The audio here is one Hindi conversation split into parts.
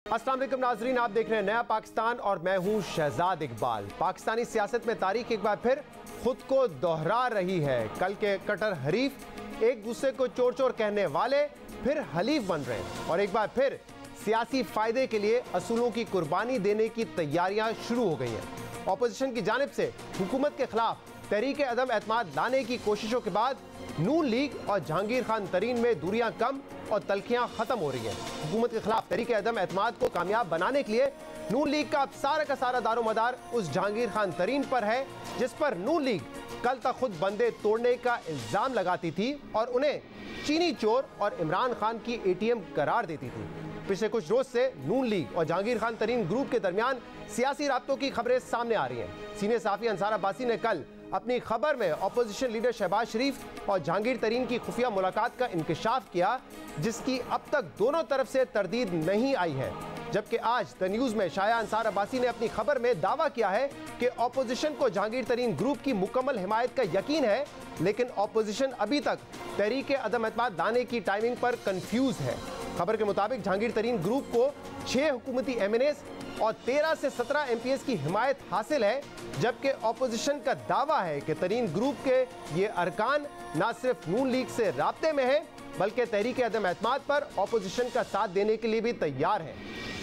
अस्सलाम वालेकुम नाजरीन, आप देख रहे हैं नया पाकिस्तान और मैं हूं शहजाद इकबाल। पाकिस्तानी सियासत में तारीख एक बार फिर खुद को दोहरा रही है। कल के कट्टर हरीफ एक दूसरे को चोर चोर कहने वाले फिर हलीफ बन रहे हैं और एक बार फिर सियासी फायदे के लिए असूलों की कुर्बानी देने की तैयारियां शुरू हो गई हैं। ऑपोजिशन की जानिब से हुकूमत के खिलाफ तहरीक अदम एतमाद लाने की कोशिशों के बाद नून लीग और जहांगीर खान तरीन में दूरियां कम और तलखियां खत्म हो रही हैं। हुकूमत के खिलाफ तहरीक अदम एतमाद को कामयाब बनाने के लिए नून लीग का अब सारा का सारा दारोमदार उस जहांगीर खान तरीन पर है जिस पर नून लीग कल तक खुद बंदे तोड़ने का इल्जाम लगाती थी और उन्हें चीनी चोर और इमरान खान की एटीएम करार देती थी। पिछले कुछ रोज से नून लीग और जहांगीर खान तरीन ग्रुप के दरमियान सियासी राब्तों की खबरें सामने आ रही हैं। सीनियर सहाफी अंसार अब्बासी ने कल अपनी खबर में अपोजिशन लीडर शहबाज शरीफ और जहांगीर तरीन की खुफिया मुलाकात का इंकशाफ किया, जिसकी अब तक दोनों तरफ से तरदीद नहीं आई है। जबकि आज द न्यूज़ में शाया अंसार अब्बासी ने अपनी खबर में दावा किया है कि अपोजिशन को जहांगीर तरीन ग्रुप की मुकम्मल हिमायत का यकीन है, लेकिन अपोजिशन अभी तक तहरीक अदम एतमाद लाने की टाइमिंग पर कंफ्यूज है। खबर के मुताबिक जहांगीर तरीन ग्रुप को 6 हुकूमती एमएनएस और 13 से 17 एमपीएस की हिमायत हासिल है, जबकि अपोजिशन का दावा है कि तरीन ग्रुप के ये अरकान न सिर्फ नून लीग से राब्ते में है बल्कि तहरीक अदम एतमाद पर अपोजिशन का साथ देने के लिए भी तैयार है।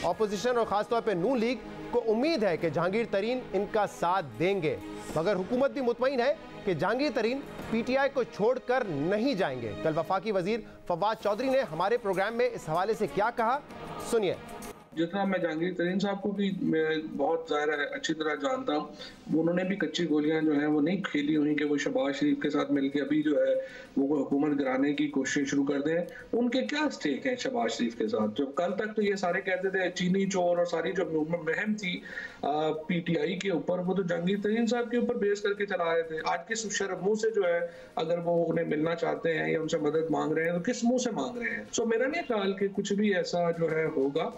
अपोजिशन और खासतौर पर नून लीग को उम्मीद है कि जहांगीर तरीन इनका साथ देंगे, मगर हुकूमत भी मुतमईन है कि जहांगीर तरीन पीटीआई को छोड़कर नहीं जाएंगे। कल वफाकी वजीर फवाद चौधरी ने हमारे प्रोग्राम में इस हवाले से क्या कहा, सुनिए। जितना मैं जहांगीर तरीन साहब को भी मैं बहुत ज़्यादा अच्छी तरह जानता हूँ, उन्होंने भी कच्ची गोलियां जो हैं वो नहीं खेली हुई कि वो शहबाज शरीफ के साथ मिलकर अभी जो है वो हुकूमत गिराने की कोशिश शुरू कर दें। उनके क्या स्टेक हैं शहबाज शरीफ के साथ? जब कल तक तो ये सारे कहते थे चीनी चोर और सारी जो मुहिम थी पीटीआई के ऊपर, वो तो जहांगीर तरीन साहब के ऊपर बेस करके चला रहे थे। आज किस शर्म मुंह से जो है अगर वो उन्हें मिलना चाहते हैं या उनसे मदद मांग रहे हैं तो किस मुंह से मांग रहे हैं? सो मेरा नहीं ख्याल कि कुछ भी ऐसा जो है होगा।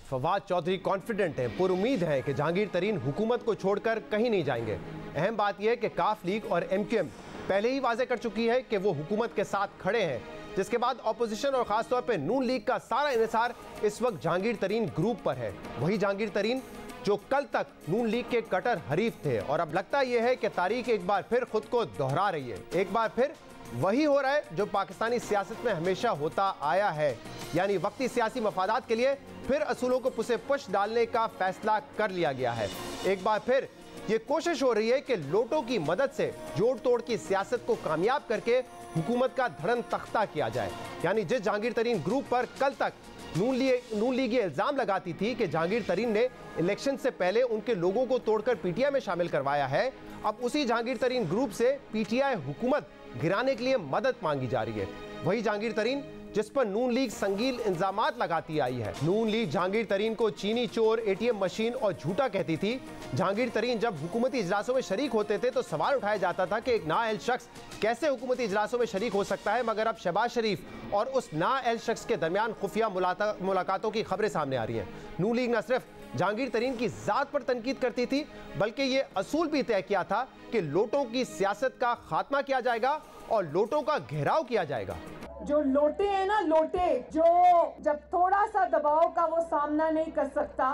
फवाद चौधरी कॉन्फिडेंट हैं, पुरुमीद है कि जहांगीर तरीन हुकूमत को छोड़कर कहीं नहीं जाएंगे। अहम बात यह है कि काफ लीग और एमक्यूएम पहले ही वाजे कर चुकी है कि वो हुकूमत के साथ खड़े हैं, जिसके बाद अपोजिशन और खासतौर पर नून लीग का सारा इन्हिसार इस वक्त जहांगीर तरीन ग्रुप पर है। वही जहांगीर तरीन जो कल तक नून लीग के कट्टर हरीफ थे और अब लगता यह है कि तारीख एक बार फिर खुद को दोहरा रही है। एक बार फिर वही हो रहा है जो पाकिस्तानी सियासत में हमेशा होता आया है, यानी वक्ती सियासी मफादात के लिए फिर असूलों को पुसे पुश डालने का फैसला कर लिया गया है। एक बार फिर ये कोशिश हो रही है कि लोटों की मदद से जोड़ तोड़ की सियासत को कामयाब करके हुकूमत का धड़न तख्ता किया जाए। यानी जिस जहांगीर तरीन ग्रुप पर कल तक नून लीग ये इल्जाम लगाती थी कि जहांगीर तरीन ने इलेक्शन से पहले उनके लोगों को तोड़कर पीटीआई में शामिल करवाया है, अब उसी जहांगीर तरीन ग्रुप से पीटीआई हुकूमत गिराने के लिए मदद मांगी जा रही है। वही जहांगीर तरीन जिस पर नून लीग संगीन इल्जामात लगाती आई है। नून लीग जहांगीर तरीन को चीनी चोर, एटीएम मशीन और झूठा कहती थी। जहांगीर तरीन जब हुकूमती इजलासों में शरीक होते थे तो सवाल उठाया जाता था कि एक नाअहल शख्स कैसे हुकूमती इजलासों में शरीक हो सकता है, मगर अब शहबाज शरीफ और उस नाअहल शख्स के दरमियान खुफिया मुलाकातों की खबरें सामने आ रही हैं। नून लीग न सिर्फ जहांगीर तरीन की जात पर तनकीद करती थी बल्कि ये असूल भी तय किया था कि लोटों की सियासत का खात्मा किया जाएगा और लोटों का घेराव किया जाएगा। जो लोटे हैं ना, लोटे जो जब थोड़ा सा दबाव का वो सामना नहीं कर सकता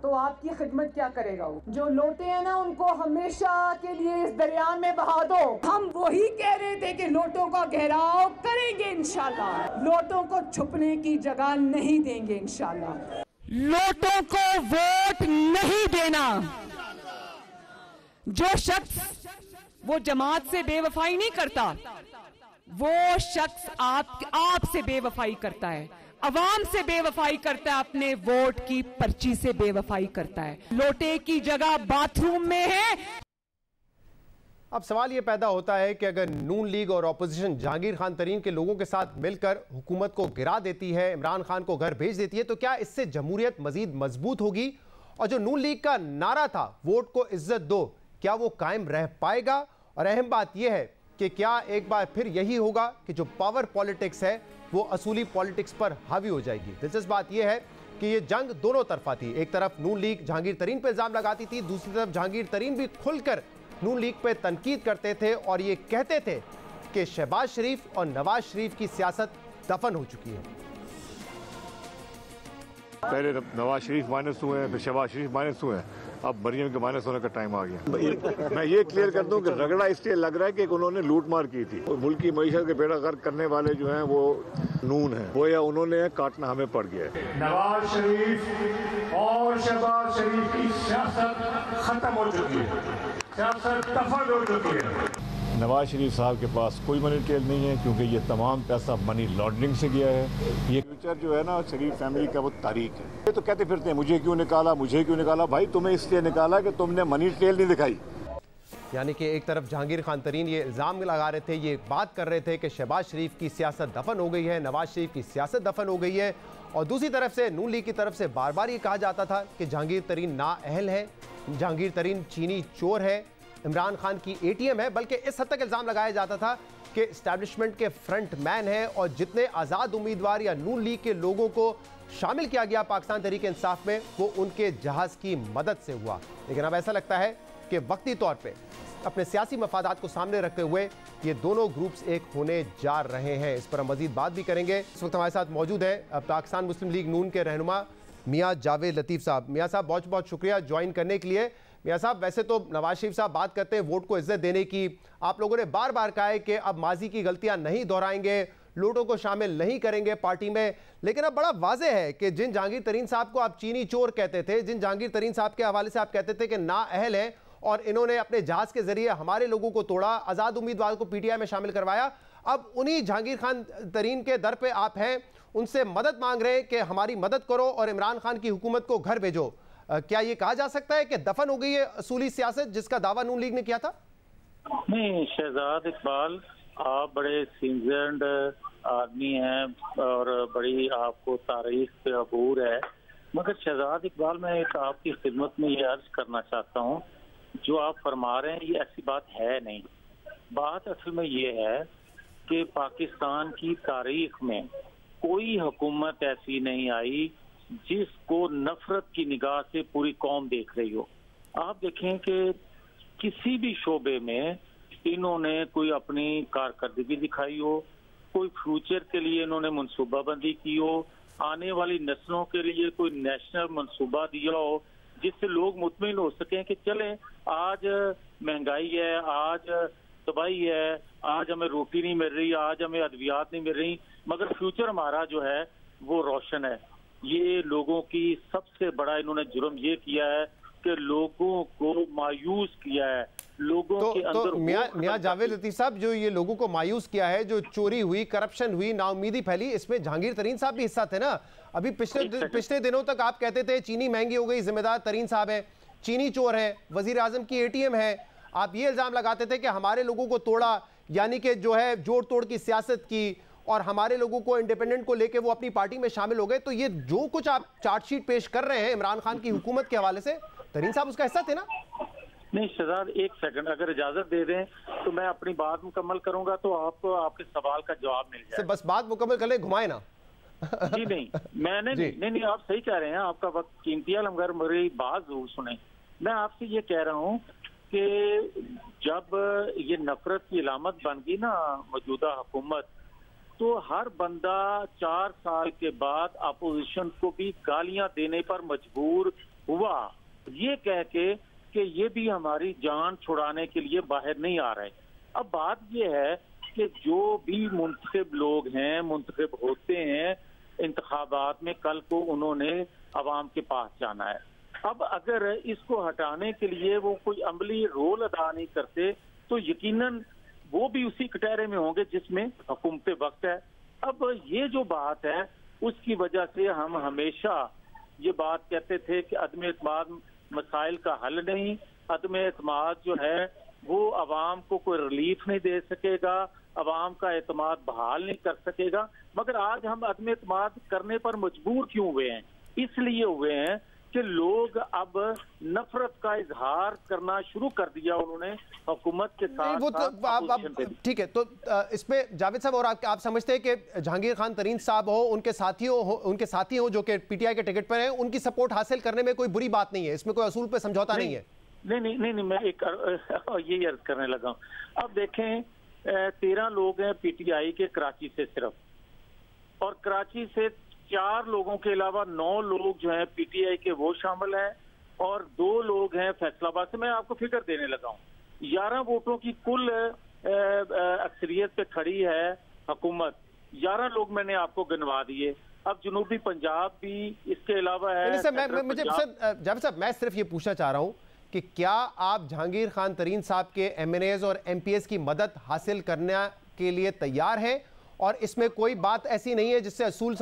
तो आपकी खिदमत क्या करेगा? वो जो लोटे हैं ना, उनको हमेशा के लिए इस दरिया में बहा दो। हम वही कह रहे थे कि लोटों का घेराव करेंगे इंशाल्लाह, लोटों को छुपने की जगह नहीं देंगे इंशाल्लाह। लोटों को वोट नहीं देना। जो शख्स वो जमात से बेवफाई नहीं करता, वो शख्स आपसे बेवफाई करता है, अवाम से बेवफाई करता है, अपने वोट की पर्ची से बेवफाई करता है। लोटे की जगह बाथरूम में है। अब सवाल यह पैदा होता है कि अगर नून लीग और अपोजिशन जहांगीर खान तरीन के लोगों के साथ मिलकर हुकूमत को गिरा देती है, इमरान खान को घर भेज देती है, तो क्या इससे जमहूरियत मजीद मजबूत होगी? और जो नून लीग का नारा था वोट को इज्जत दो, क्या वो कायम रह पाएगा? और अहम बात यह है कि क्या एक बार फिर यही होगा कि जो पावर पॉलिटिक्स है वो असूली पॉलिटिक्स पर हावी हो जाएगी? दिलचस्प बात यह है कि ये जंग दोनों तरफा थी। एक तरफ नून लीग जहांगीर तरीन पर इल्जाम लगाती थी, दूसरी तरफ जहांगीर तरीन भी खुलकर नून लीग पे तनकीद करते थे और ये कहते थे कि शहबाज शरीफ और नवाज शरीफ की सियासत दफन हो चुकी है। पहले नवाज शरीफ माइनस हुए हैं, फिर शहबाज शरीफ माइनस हुए हैं, अब मरियम के माइनस होने का टाइम आ गया। मैं ये क्लियर कर दूं कि रगड़ा इसलिए लग रहा है कि उन्होंने लूट मार की थी। मुल्क की मईशत के बेड़ा गर्क करने वाले जो हैं वो नून हैं, वो या उन्होंने काटना हमें पड़ गया है। नवाज शरीफ और शहबाज शरीफ की सियासत खत्म हो चुकी है, सियासत दफन हो चुकी है। नवाज शरीफ साहब के पास कोई मनी ट्रेल नहीं है, क्योंकि ये तमाम पैसा मनी लॉन्ड्रिंग से गया है। ये फ्यूचर जो है ना शरीफ फैमिली का वो तारीख है। ये तो कहते फिरते हैं मुझे क्यों निकाला, मुझे क्यों निकाला। भाई तुम्हें इसलिए निकाला कि तुमने मनी ट्रेल नहीं दिखाई। यानी कि एक तरफ जहांगीर खान तरीन ये इल्ज़ाम लगा रहे थे, ये बात कर रहे थे कि शहबाज शरीफ की सियासत दफन हो गई है, नवाज शरीफ की सियासत दफन हो गई है, और दूसरी तरफ से नून लीग की तरफ से बार बार ये कहा जाता था कि जहांगीर तरीन नाअहल है, जहांगीर तरीन चीनी चोर है, इमरान खान की एटीएम है। बल्कि इस हद तक इल्ज़ाम लगाया जाता था कि एस्टैब्लिशमेंट के फ्रंट मैन है, और जितने आज़ाद उम्मीदवार या नून लीग के लोगों को शामिल किया गया पाकिस्तान तहरीक इंसाफ में, वो उनके जहाज़ की मदद से हुआ। लेकिन अब ऐसा लगता है कि वक्ती तौर पे अपने सियासी मफादात को सामने रखते हुए ये दोनों ग्रुप्स एक होने जा रहे हैं। इस पर हम मजीद बात भी करेंगे। इस वक्त हमारे साथ मौजूद है पाकिस्तान मुस्लिम लीग नून के रहनुमा मियाँ जावेद लतीफ़ साहब। मियाँ साहब बहुत बहुत शुक्रिया ज्वाइन करने के लिए। मियाँ साहब, वैसे तो नवाज शरीफ साहब बात करते हैं वोट को इज्जत देने की, आप लोगों ने बार बार कहा है कि अब माजी की गलतियां नहीं दोहराएंगे, लोगों को शामिल नहीं करेंगे पार्टी में, लेकिन अब बड़ा वाज़ेह है कि जिन जहांगीर तरीन साहब को आप चीनी चोर कहते थे, जिन जहांगीर तरीन साहब के हवाले से आप कहते थे कि नाअहल हैं और इन्होंने अपने जहाज़ के जरिए हमारे लोगों को तोड़ा, आज़ाद उम्मीदवार को पीटीआई में शामिल करवाया, अब उन्हीं जहांगीर खान तरीन के दर पे आप हैं, उनसे मदद मांग रहे हैं कि हमारी मदद करो और इमरान खान की हुकूमत को घर भेजो। क्या ये कहा जा सकता है कि दफन हो गई है असूली सियासत जिसका दावा नून लीग ने किया था? नहीं शहजाद इकबाल, आप बड़े सीजन्ड आदमी हैं और बड़ी आपको तारीख पे अबूर है, मगर शहजाद इकबाल मैं एक आपकी खिदमत में ये अर्ज करना चाहता हूँ, जो आप फरमा रहे हैं ये ऐसी बात है नहीं। बात असल में ये है कि पाकिस्तान की तारीख में कोई हुकूमत ऐसी नहीं आई जिसको नफरत की निगाह से पूरी कौम देख रही हो। आप देखें कि किसी भी शोबे में इन्होंने कोई अपनी कारकर्दगी दिखाई हो, कोई फ्यूचर के लिए इन्होंने मनसूबाबंदी की हो, आने वाली नस्लों के लिए कोई नेशनल मनसूबा दिया हो, जिससे लोग मुतमिन हो सकें कि चले आज महंगाई है, आज तबाही है, आज हमें रोटी नहीं मिल रही, आज हमें अद्वियात नहीं मिल रही, मगर फ्यूचर हमारा जो है वो रोशन है। ये लोगों की सबसे बड़ा इन्होंने जुर्म ये किया है कि लोगों को मायूस किया है, लोगों के अंदर। तो मियां जावेद लतीफ साहब, जो ये लोगों को मायूस किया है, जो चोरी हुई, करप्शन हुई, नाउमीदी फैली, इसमें जहांगीर तरीन साहब भी हिस्सा थे ना। अभी पिछले दिनों तक आप कहते थे चीनी महंगी हो गई, जिम्मेदार तरीन साहब है, चीनी चोर है, वजीर आजम की एटीएम है। आप ये इल्जाम लगाते थे कि हमारे लोगों को तोड़ा, यानी कि जो है जोड़ तोड़ की सियासत की, और हमारे लोगों को इंडिपेंडेंट को लेके वो अपनी पार्टी में शामिल हो गए। तो ये जो कुछ आप चार्जशीट पेश कर रहे हैं इमरान खान की हुकूमत के हवाले से, तरीन साहब उसका हिस्सा थे ना? नहीं शहजाद, एक सेकंड अगर इजाजत दे दें तो मैं अपनी बात मुकम्मल करूंगा तो आपको आपके सवाल का जवाब मिल जाए। बस बात मुकम्मल कर ले, घुमाए ना। जी नहीं, मैंने नहीं, आप सही कह रहे हैं, आपका वक्त कीमती है, मगर मेरी बात जरूर सुने। मैं आपसे ये कह रहा हूँ कि जब ये नफरत की अलामत बन गई ना मौजूदा हुकूमत, तो हर बंदा 4 साल के बाद अपोजिशन को भी गालियां देने पर मजबूर हुआ, ये कह के कि ये भी हमारी जान छुड़ाने के लिए बाहर नहीं आ रहे। अब बात ये है कि जो भी मुंतखब लोग हैं, मुंतखब होते हैं इंतखाबात में, कल को उन्होंने अवाम के पास जाना है। अब अगर इसको हटाने के लिए वो कोई अमली रोल अदा नहीं करते तो यकीनन वो भी उसी कटहरे में होंगे जिसमें हुकूमत वक्त है। अब ये जो बात है उसकी वजह से हम हमेशा ये बात कहते थे कि अदम एतमाद मसाइल का हल नहीं, अदम एतमाद जो है वो अवाम को कोई रिलीफ नहीं दे सकेगा, अवाम का एतमाद बहाल नहीं कर सकेगा। मगर आज हम अदम एतमाद करने पर मजबूर क्यों हुए हैं? इसलिए हुए हैं कि लोग अब नफरत का इजहार करना शुरू कर दिया उन्होंने हुकूमत के साथ। ठीक है, तो इसमें जावेद साहब और आप समझते हैं कि जहांगीर खान तरीन साहब हो, उनके साथी हो जो कि पीटीआई के टिकट पर हैं, उनकी सपोर्ट हासिल करने में कोई बुरी बात नहीं है, इसमें कोई असूल पे समझौता नहीं है? नहीं, मैं एक यही अर्ज करने लगा हूँ। अब देखें 13 लोग हैं पीटीआई के कराची से सिर्फ, और कराची से 4 लोगों के अलावा 9 लोग जो हैं पीटीआई के वो शामिल हैं और 2 लोग हैं फैसलाबाद से। मैं आपको फिगर देने लगा हूँ, 11 वोटों की कुल अक्सरियत पे खड़ी है हुकूमत, 11 लोग मैंने आपको गिनवा दिए। अब जनूबी पंजाब भी इसके अलावा है। जावेद साहब, मैं सिर्फ ये पूछना चाह रहा हूँ कि क्या आप जहांगीर खान तरीन साहब के एमएनएज और एमपीएस की मदद हासिल करने के लिए तैयार हैं, और इसमें कोई बात ऐसी नहीं है जिससे असूल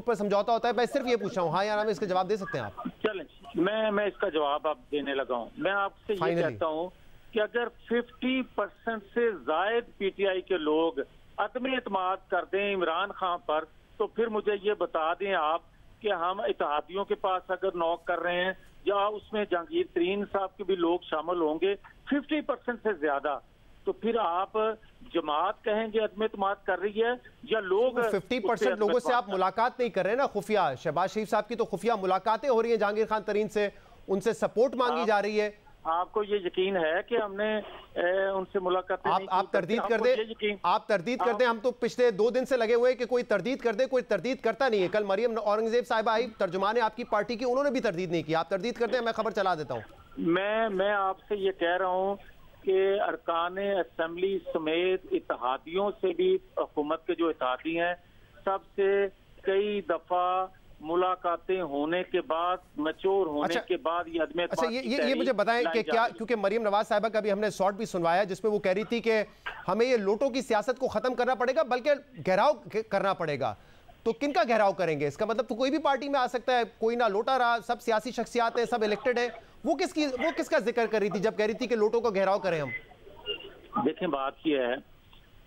पर समझौता होता है? मैं सिर्फ ये पूछ रहा हूँ, हाँ या ना में इसका जवाब दे सकते हैं आप? चलें, मैं इसका जवाब आप देने लगा हूँ। मैं आपसे ये कहता हूँ कि अगर 50% से जायद पीटीआई के लोग अदम एतमाद कर दें इमरान खान पर, तो फिर मुझे ये बता दें आप कि हम इत्तेहादियों के पास अगर नॉक कर रहे हैं या उसमें जहांगीर तरीन साहब के भी लोग शामिल होंगे 50% से ज्यादा, तो फिर आप जमात कहेंगे अदम एतमाद कर रही है या लोग 50% लोगों से आप मुलाकात नहीं कर रहे ना खुफिया? शहबाज शरीफ साहब की तो खुफिया मुलाकातें हो रही हैं जहांगीर खान तरीन से, उनसे सपोर्ट मांगी जा रही है। आपको ये यकीन है कि हमने उनसे मुलाकातें नहीं की? आप तरदीद कर दें, आप तरदीद कर दें। हम तो पिछले 2 दिन से लगे हुए हैं कि कोई तरदीद कर दे, कोई तरदीद करता नहीं है। कल मरियम औरंगजेब साहिबा आई, तर्जुमान आपकी पार्टी की, उन्होंने भी तरदीद नहीं की। आप तरदीद कर दें, मैं खबर चला देता हूँ। मैं आपसे ये कह रहा हूँ कि अरकान असेंबली समेत इत्तेहादियों से भी, हुकूमत के जो इत्तेहादी हैं, सबसे कई दफा मुलाकातें होने के बाद, मैच्योर होने के बाद ये अदम एतमाद ये मुझे बताएं कि क्या, क्योंकि मरियम नवाज साहिबा का भी हमने शॉर्ट भी सुनवाया जिसमें वो कह रही थी कि हमें ये लोटों की सियासत को खत्म करना पड़ेगा, बल्कि घेराव करना पड़ेगा। तो किनका घेराव करेंगे? इसका मतलब तो कोई भी पार्टी में आ सकता है, कोई ना लोटा रहा, सब सियासी शख्सियात हैं, सब इलेक्टेड है। वो किसका जिक्र कर रही थी जब कह रही थी कि लोटों का घेराव करें हम? देखें, बात यह है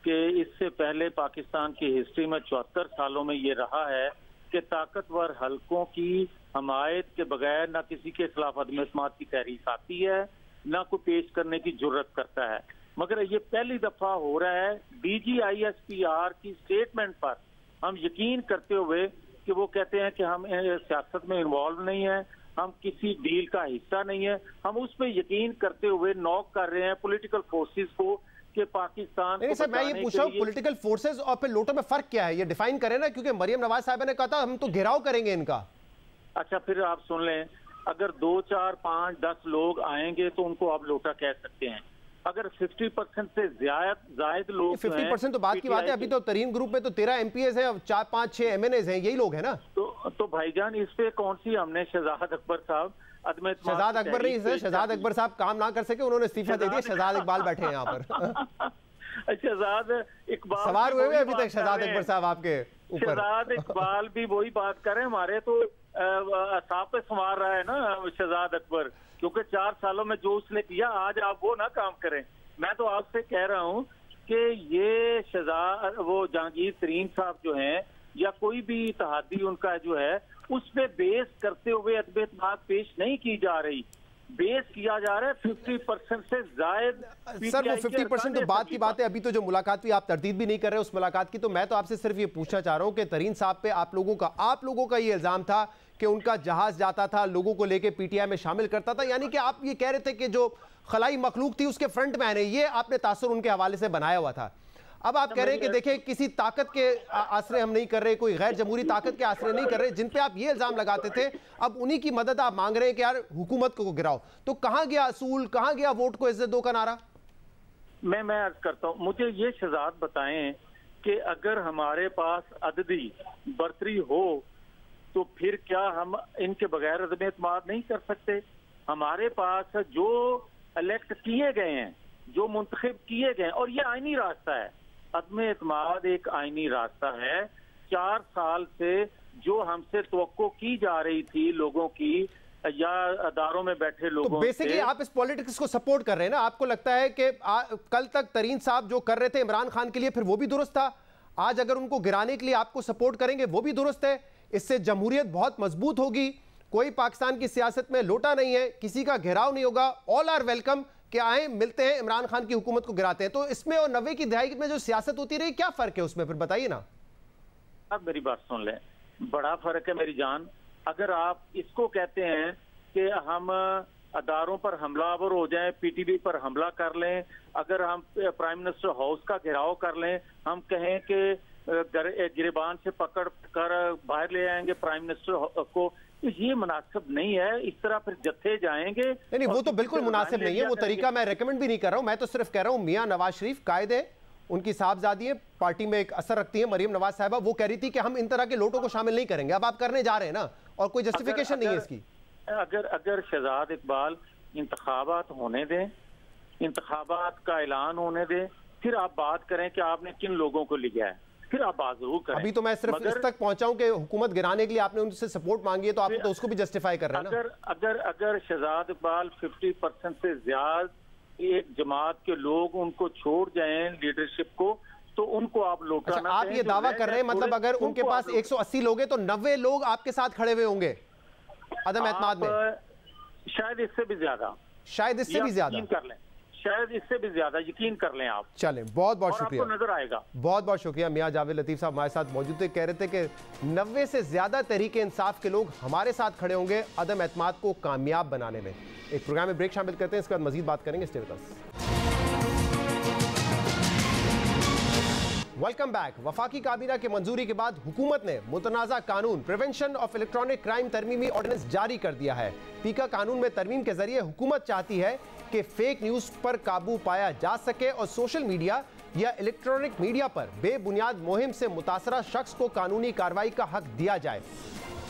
कि इससे पहले पाकिस्तान की हिस्ट्री में 74 सालों में ये रहा है कि ताकतवर हलकों की हमायत के बगैर ना किसी के खिलाफ अदम एतमाद की तहरीक आती है, ना कोई पेश करने की जुर्रत करता है। मगर ये पहली दफा हो रहा है DGISPR की स्टेटमेंट पर हम यकीन करते हुए कि वो कहते हैं कि हम सियासत में इन्वॉल्व नहीं है, हम किसी डील का हिस्सा नहीं है। हम उस पर यकीन करते हुए नॉक कर रहे हैं पॉलिटिकल फोर्सेस को कि पाकिस्तान नहीं सर, मैं ये पूछ रहा हूँ पॉलिटिकल फोर्सेस और फिर लोटों में फर्क क्या है, ये डिफाइन करें ना, क्योंकि मरियम नवाज साहब ने कहा था हम तो घेराव करेंगे इनका। अच्छा, फिर आप सुन लें, अगर 2, 4, 5, 10 लोग आएंगे तो उनको आप लोटा कह सकते हैं। अगर 50% से ज्यादा लोग, 50% तो बात की बात है। अभी तो तरीन ग्रुप में तो 13 MPs हैं, 4, 5, 6 MNAs हैं, यही लोग हैं ना। तो भाईजान इस पे कौन सी हमने शहजाद अकबर साहब, शहजाद अकबर नहीं सर, शहजाद अकबर साहब काम ना कर सके, उन्होंने इस्तीफा दे दिया, शहजाद इकबाल बैठे हैं यहाँ पर। शहजाद इकबाल सवार हुए अभी तक शहजाद अकबर साहब आपके ऊपर। शहजाद इकबाल भी वही बात करें, हमारे तो असाब पे संवार रहा है ना शहजाद अकबर, क्योंकि 4 सालों में जो उसने किया आज आप वो ना काम करें। मैं तो आपसे कह रहा हूँ कि ये वो जहांगीर तरीन साहब जो हैं या कोई भी इत्तेहादी उनका जो है, उस पे बेस करते हुए अदम एतमाद पेश नहीं की जा रही, बेस किया जा रहा है 50% से जायद। सर वो 50% तो बात की बात है, अभी तो जो मुलाकात हुई आप तरदीद भी नहीं कर रहे उस मुलाकात की। तो मैं तो आपसे सिर्फ ये पूछना चाह रहा हूँ कि तरीन साहब पे आप लोगों का ये इल्जाम था कि उनका जहाज जाता था, लोगों को लेके पीटीआई में शामिल करता था, यानी कि आप ये कह रहे थे कि जो खलाई मखलूक थी उसके फ्रंट मैन है, ये आपने तासुर उनके हवाले से बनाया हुआ था। अब आप कह रहे हैं कि देखिए किसी ताकत के आश्रय हम नहीं कर रहे, कोई गैर जमहूरी ताकत के आश्रय नहीं कर रहे, जिन पे आप ये इल्जाम लगाते थे अब उन्हीं की मदद आप मांग रहे हैं कि यार हुकूमत को गिराओ। तो कहां गया असूल, कहां गया वोट को इज्जत दो का नारा? मैं अर्ज करता हूं, मुझे ये शहजाद बताएं कि अगर हमारे पास अददी बर्तरी हो तो फिर क्या हम इनके बगैर अदम एतमाद नहीं कर सकते? हमारे पास जो इलेक्ट किए गए हैं, जो मुंतखब किए गए, और ये आईनी रास्ता है, अदम एतमाद एक आईनी रास्ता है। 4 साल से जो हमसे तवक्को की जा रही थी लोगों की या अदारों में बैठे लोगों, तो बेसिकली आप इस पॉलिटिक्स को सपोर्ट कर रहे हैं ना? आपको लगता है कि कल तक तरीन साहब जो कर रहे थे इमरान खान के लिए फिर वो भी दुरुस्त था, आज अगर उनको गिराने के लिए आपको सपोर्ट करेंगे वो भी दुरुस्त है? इससे जमहूरियत बहुत मजबूत होगी, कोई पाकिस्तान की सियासत में लोटा नहीं है, किसी का घेराव नहीं होगा, ऑल आर वेलकम कि आए मिलते हैं, इमरान खान की हुकूमत को गिराते हैं। तो इसमें और 90 की दहाई में जो सियासत होती रही, क्या फर्क है उसमें, फिर बताइए ना। आप मेरी बात सुन लें, बड़ा फर्क है मेरी जान। अगर आप इसको कहते हैं कि हम अदारों पर हमलावर हो जाएं, पीटीवी पर हमला कर लें, अगर हम प्राइम मिनिस्टर हाउस का घेराव कर लें, हम कहें कि गिरबान से पकड़ कर बाहर ले आएंगे प्राइम मिनिस्टर को, ये मुनासिब नहीं है। इस तरह फिर जत्थे जाएंगे। नहीं, वो तो बिल्कुल मुनासिब नहीं है, वो तरीका मैं रेकमेंड भी नहीं कर रहा हूं। मैं तो सिर्फ कह रहा हूं मियां नवाज शरीफ कायद है, उनकी साहबजादी है, पार्टी में एक असर रखती है, मरियम नवाज साहिबा, वो कह रही थी कि हम इन तरह के लोटों को शामिल नहीं करेंगे। अब आप करने जा रहे हैं ना, और कोई जस्टिफिकेशन नहीं है इसकी। अगर शहजाद इकबाल इंतखाबात होने दें, इंतखाबात का ऐलान होने दें, फिर आप बात करें कि आपने किन लोगों को लिया है, फिर आप बात जरूर करें। अभी तो मैं सिर्फ इस तक पहुंचा हूं कि हुकूमत गिराने के लिए आपने उनसे सपोर्ट मांगी है, तो आप तो उसको भी जस्टिफाई कर रहे हैं ना। अगर शहजाद इकबाल 50% से ज्यादा एक जमात के लोग उनको छोड़ जाएं लीडरशिप को, तो उनको आप लौटाना। आप ये दावा कर रहे हैं, मतलब अगर उनके पास 180 लोग हैं तो 90 लोग आपके साथ खड़े हुए होंगे अदम एतमाद में? शायद इससे भी ज्यादा, शायद इससे भी ज्यादा कर लें, शायद इससे भी ज्यादा यकीन कर लें आप। चलें, बहुत बहुत शुक्रिया, आपको नजर आएगा। बहुत बहुत शुक्रिया। मियां जावेद लतीफ साहब हमारे साथ मौजूद थे, कह रहे थे कि 90 से ज्यादा तहरीके इंसाफ के लोग हमारे साथ खड़े होंगे अदम एतमाद को कामयाब बनाने में। एक प्रोग्राम में ब्रेक शामिल करते हैं, इसके बाद मजीद बात करेंगे। Stay with us. Welcome back. वफाकी काबीना की मंजूरी के बाद हुकूमत ने मुतनाज़ा कानून प्रिवेंशन ऑफ इलेक्ट्रॉनिक क्राइम तरमीमी ऑर्डिनेंस जारी कर दिया है। पीका कानून में तरमीम के जरिए हुकूमत चाहती है कि फेक न्यूज़ पर काबू पाया जा सके और सोशल मीडिया या इलेक्ट्रॉनिक मीडिया पर बेबुनियाद मुहिम से मुतासरा शख्स को कानूनी कार्रवाई का हक दिया जाए।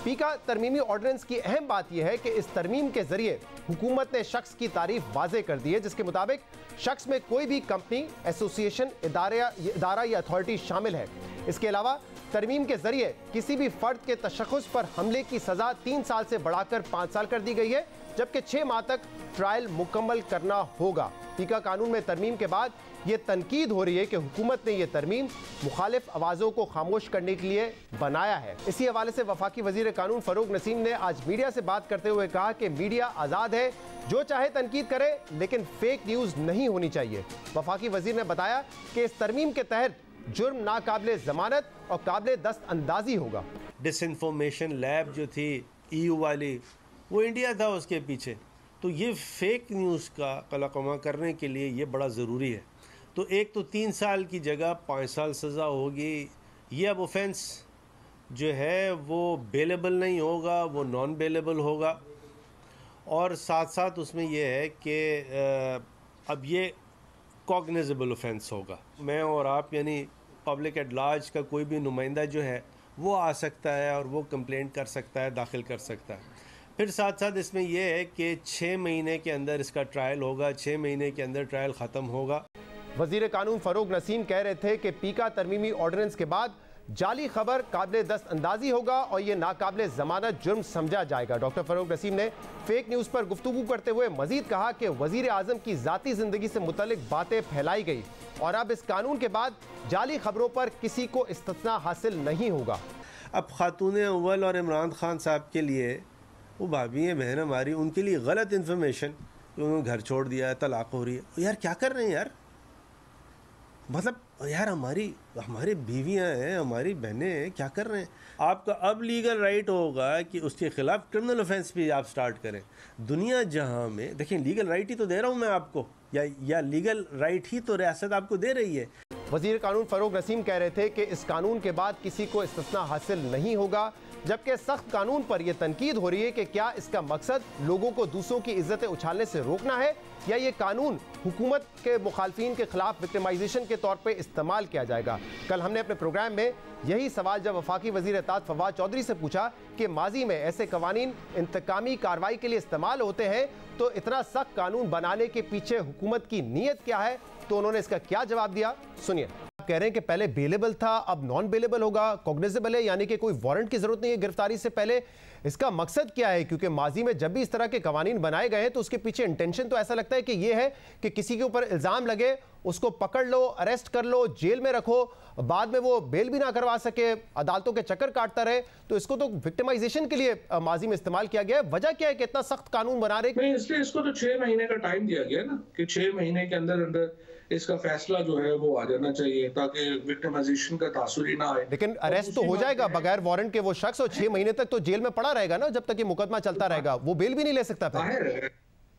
पीका तरमीमी ऑर्डिनेंस की अहम बात यह है कि इस तरमीम के जरिए हुकूमत ने शख्स की तारीफ वाज़े कर दी है, जिसके मुताबिक शख्स में कोई भी कंपनी, एसोसिएशन, इदारा या अथॉरिटी शामिल है। इसके अलावा तरमीम के जरिए किसी भी फर्द के तशख़्ख़ुस पर हमले की सज़ा 3 साल से बढ़ाकर 5 साल कर दी गई है, जबकि 6 माह तक ट्रायल मुकम्मल करना होगा। पीका कानून में तरमीम के बाद ये तनकीद हो रही है कि हुकूमत ने यह तरमीम मुखालिफ आवाज़ों को खामोश करने के लिए बनाया है। इसी हवाले से वफाकी वजीर कानून फ़रूक नसीम ने आज मीडिया से बात करते हुए कहा कि मीडिया आज़ाद है, जो चाहे तनकीद करे, लेकिन फेक न्यूज़ नहीं होनी चाहिए। वफाकी वजीर ने बताया कि इस तरमीम के तहत जुर्म नाकाबिले ज़मानत और काबिले दस्त अंदाजी होगा। डिसइंफॉर्मेशन लैब जो थी EU वाली, वो इंडिया था उसके पीछे, तो ये फेक न्यूज़ का कलाकमा करने के लिए ये बड़ा ज़रूरी है। तो एक तो 3 साल की जगह 5 साल सज़ा होगी। ये अब ऑफेंस जो है वो बेलेबल नहीं होगा, वो नॉन बेलेबल होगा। और साथ साथ उसमें यह है कि अब ये कॉग्निजेबल ऑफेंस होगा। मैं और आप यानी पब्लिक एट लार्ज का कोई भी नुमाइंदा जो है वो आ सकता है और वो कंप्लेंट कर सकता है, दाखिल कर सकता है। फिर साथ साथ इसमें यह है कि 6 महीने के अंदर इसका ट्रायल होगा, 6 महीने के अंदर ट्रायल ख़त्म होगा। वजीर कानून फ़रूक नसीम कह रहे थे कि पीका तरमीमी ऑर्डिनेंस के बाद जाली खबर काबिले दस्त अंदाजी होगा और ये नाकाबिले ज़मानत जुर्म समझा जाएगा। डॉक्टर फ़रूक नसीम ने फेक न्यूज़ पर गुफ्तगू करते हुए मजीद कहा कि वजीर आज़म की ज़ाती ज़िंदगी से मुतल्लिक बातें फैलाई गई और अब इस कानून के बाद जाली खबरों पर किसी को इस्तिस्ना हासिल नहीं होगा। अब खातून अव्वल और इमरान खान साहब के लिए, वो भाभी हैं, बहन हमारी, उनके लिए गलत इन्फॉर्मेशन, उन्होंने घर छोड़ दिया है, तलाक हो रही है, यार क्या कर रहे हैं यार? मतलब यार हमारी बीवियां हैं, हमारी बहनें हैं, क्या कर रहे हैं? आपका अब लीगल राइट होगा कि उसके खिलाफ क्रिमिनल ऑफेंस भी आप स्टार्ट करें। दुनिया जहां में देखें, लीगल राइट ही तो दे रहा हूं मैं आपको, या लीगल राइट ही तो रियासत आपको दे रही है। वजीर कानून फ़रूक नसीम कह रहे थे कि इस कानून के बाद किसी को इस्तिस्ना हासिल नहीं होगा, जबकि सख्त कानून पर यह तनकीद हो रही है कि क्या इसका मकसद लोगों को दूसरों की इज्जतें उछालने से रोकना है या ये कानून हुकूमत के मुखालफिन के खिलाफ विक्टिमाइजेशन के तौर पर इस्तेमाल किया जाएगा। कल हमने अपने प्रोग्राम में यही सवाल जब वफाकी वजीर इत्तेहाद फवाद चौधरी से पूछा कि माजी में ऐसे कवानीन इंतकामी कार्रवाई के लिए इस्तेमाल होते हैं, तो इतना सख्त कानून बनाने के पीछे हुकूमत की नीयत क्या है, तो उन्होंने इसका क्या जवाब दिया, सुनिए। कह रहे हैं कि पहले बेलेबल था, अब नॉन बेलेबल होगा, कॉग्निजेबल है, यानी कि कोई वारंट की जरूरत नहीं है गिरफ्तारी से पहले। इसका मकसद क्या है? क्योंकि माजी में जब भी इस तरह के कवानीन बनाए गए हैं तो उसके पीछे इंटेंशन तो ऐसा लगता है कि यह है कि किसी के ऊपर इल्जाम लगे, उसको पकड़ लो, अरेस्ट कर लो, जेल में रखो, बाद में वो बेल भी ना करवा सके, अदालतों के चक्कर काटता रहे। तो इसको तो विक्टिमाइजेशन के लिए माजी में इस्तेमाल किया गया है। वजह क्या है कि इतना सख्त कानून बना रहे? नहीं, इसलिए इसको तो 6 महीने का टाइम दिया गया ना, कि 6 महीने के अंदर अंदर इसका फैसला जो है वो आ जाना चाहिए, ताकि विक्टिमाइजेशन का तासुर ही ना आए। लेकिन अरेस्ट तो हो जाएगा बगैर वारंट के वो शख्स, और 6 महीने तक तो जेल में पड़ा रहेगा ना, जब तक ये मुकदमा चलता रहेगा, वो बेल भी नहीं ले सकता।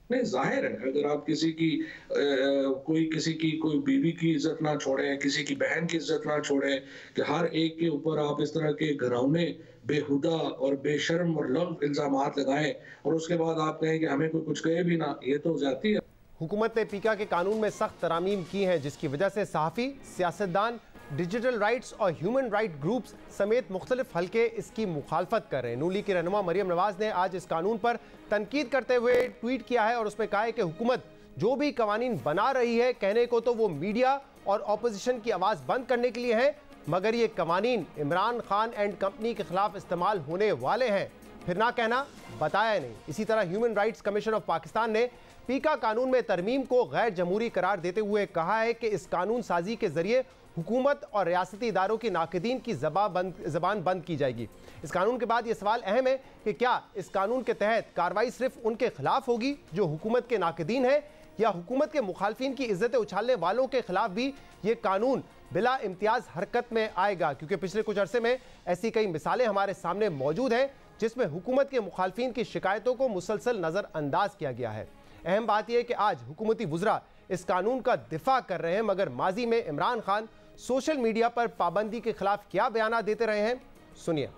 नहीं, जाहिर है अगर आप किसी की कोई बीवी की इज्जत ना छोड़े, किसी की बहन की इज्जत ना छोड़े, कि हर एक के ऊपर आप इस तरह के घरौने बेहुदा और बेशर्म और लग इल्जामात लगाएं और उसके बाद आप कहें कि हमें कोई कुछ कहे भी ना, ये तो ज्यादती है। हुकूमत ने पीका के कानून में सख्त तरामीम की हैं, जिसकी वजह से सहाफ़ी, सियासतदान, डिजिटल राइट्स और ह्यूमन राइट ग्रुप्स समेत मुख्तलिफ हल्के इसकी मुखालफत कर रहे हैं। नून लीग की रहनुमा मरियम नवाज ने आज इस कानून पर तनकीद करते हुए ट्वीट किया है और उसमें कहा है कि हुकूमत जो भी कवानीन बना रही है, कहने को तो वो मीडिया और ऑपोजिशन की आवाज़ बंद करने के लिए है, मगर ये कवानीन इमरान खान एंड कंपनी के खिलाफ इस्तेमाल होने वाले हैं, फिर ना कहना बताया नहीं। इसी तरह human rights commission of Pakistan ने पीका कानून में तरमीम को गैर जमहूरी करार देते हुए कहा है कि इस कानून साजी के जरिए हुकूमत और रियासती इदारों की नाक़दीन की ज़बान बंद की जाएगी। इस कानून के बाद ये सवाल अहम है कि क्या इस कानून के तहत कार्रवाई सिर्फ उनके खिलाफ होगी जो हुकूमत के नाक़दीन है, या हुकूमत के मुखालफिन की इज्जत उछालने वालों के खिलाफ भी ये कानून बिला इम्तियाज हरकत में आएगा। क्योंकि पिछले कुछ अरसे में ऐसी कई मिसालें हमारे सामने मौजूद हैं जिसमें हुकूमत के मुखालफिन की शिकायतों को मुसलसल नज़रअंदाज किया गया है। अहम बात यह है कि आज हुकूमती वुज़रा इस कानून का दिफा कर रहे हैं, मगर माजी में इमरान खान सोशल मीडिया पर पाबंदी के खिलाफ क्या बयान देते रहे हैं, सुनिए।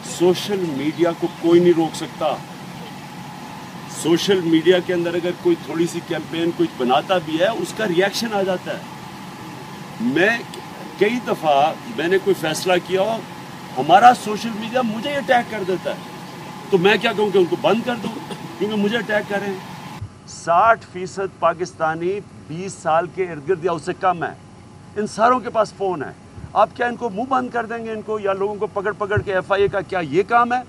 सोशल मीडिया को कोई नहीं रोक सकता। सोशल मीडिया के अंदर अगर कोई थोड़ी सी कैंपेन कुछ बनाता भी है, उसका रिएक्शन आ जाता है। मैं कई दफा मैंने कोई फैसला किया और हमारा सोशल मीडिया मुझे अटैक कर देता है, तो मैं क्या कहूँ कि उनको बंद कर दूँ क्योंकि मुझे अटैक कर रहे हैं। 60% पाकिस्तानी 20 साल के इर्द गिर्द या उससे कम है, इन सारों के पास फ़ोन है। आप क्या इनको मुंह बंद कर देंगे इनको, या लोगों को पकड़ पकड़ के FIA का क्या ये काम है?